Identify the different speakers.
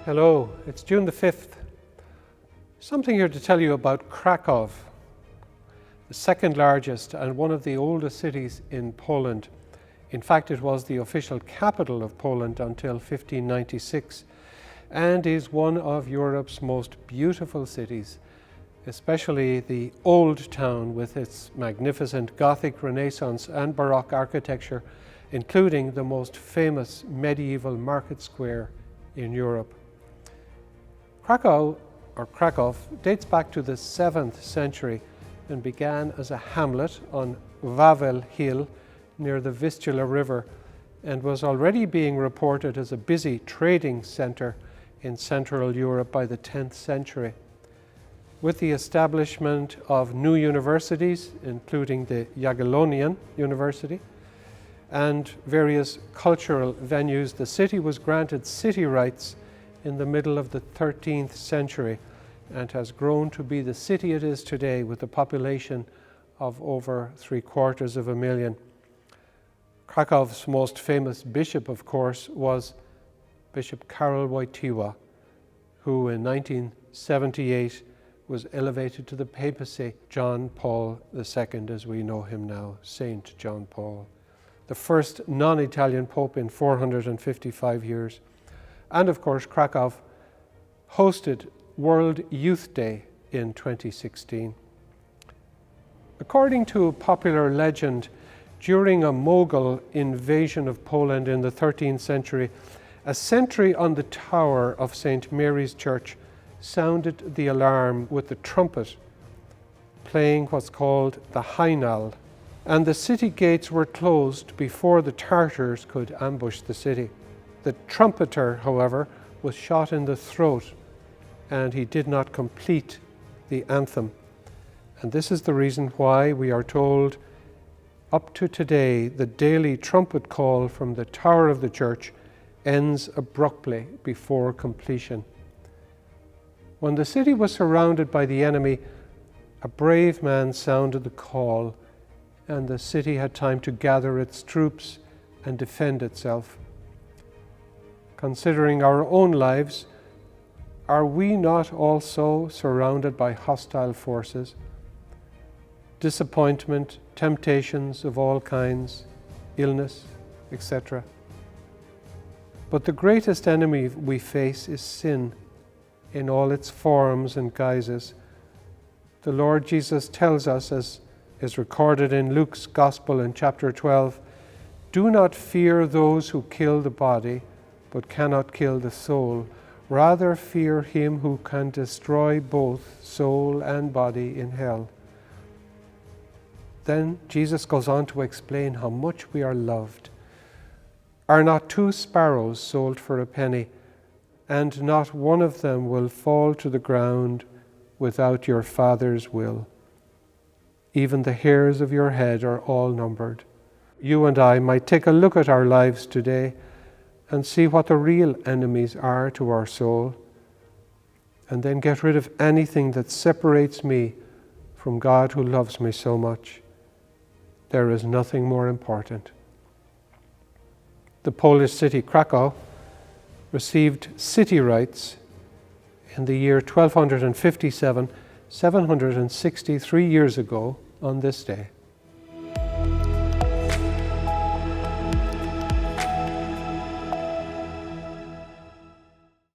Speaker 1: Hello, it's June the 5th. Something here to tell you about Krakow, the second largest and one of the oldest cities in Poland. In fact, it was the official capital of Poland until 1596 and is one of Europe's most beautiful cities, especially the Old Town with its magnificent Gothic, Renaissance and Baroque architecture, including the most famous medieval market square in Europe. Krakow dates back to the 7th century and began as a hamlet on Wawel Hill near the Vistula River and was already being reported as a busy trading centre in Central Europe by the 10th century. With the establishment of new universities, including the Jagiellonian University, and various cultural venues, the city was granted city rights in the middle of the 13th century and has grown to be the city it is today with a population of over 750,000. Krakow's most famous bishop, of course, was Bishop Karol Wojtyła, who in 1978 was elevated to the papacy, John Paul II, as we know him now, Saint John Paul, the first non-Italian pope in 455 years. And of course, Krakow hosted World Youth Day in 2016. According to a popular legend, during a Mughal invasion of Poland in the 13th century, a sentry on the tower of St. Mary's Church sounded the alarm with the trumpet, playing what's called the hynal, and the city gates were closed before the Tartars could ambush the city. The trumpeter, however, was shot in the throat and he did not complete the anthem. And this is the reason why we are told up to today the daily trumpet call from the tower of the church ends abruptly before completion. When the city was surrounded by the enemy, a brave man sounded the call and the city had time to gather its troops and defend itself. Considering our own lives, are we not also surrounded by hostile forces? Disappointment, temptations of all kinds, illness, etc. But the greatest enemy we face is sin in all its forms and guises. The Lord Jesus tells us, as is recorded in Luke's Gospel in chapter 12, "Do not fear those who kill the body, but cannot kill the soul. Rather fear him who can destroy both soul and body in hell." Then Jesus goes on to explain how much we are loved. "Are not 2 sparrows sold for a penny, and not one of them will fall to the ground without your Father's will? Even the hairs of your head are all numbered." You and I might take a look at our lives today and see what the real enemies are to our soul, and then get rid of anything that separates me from God who loves me so much. There is nothing more important. The Polish city Krakow received city rights in the year 1257, 763 years ago on this day.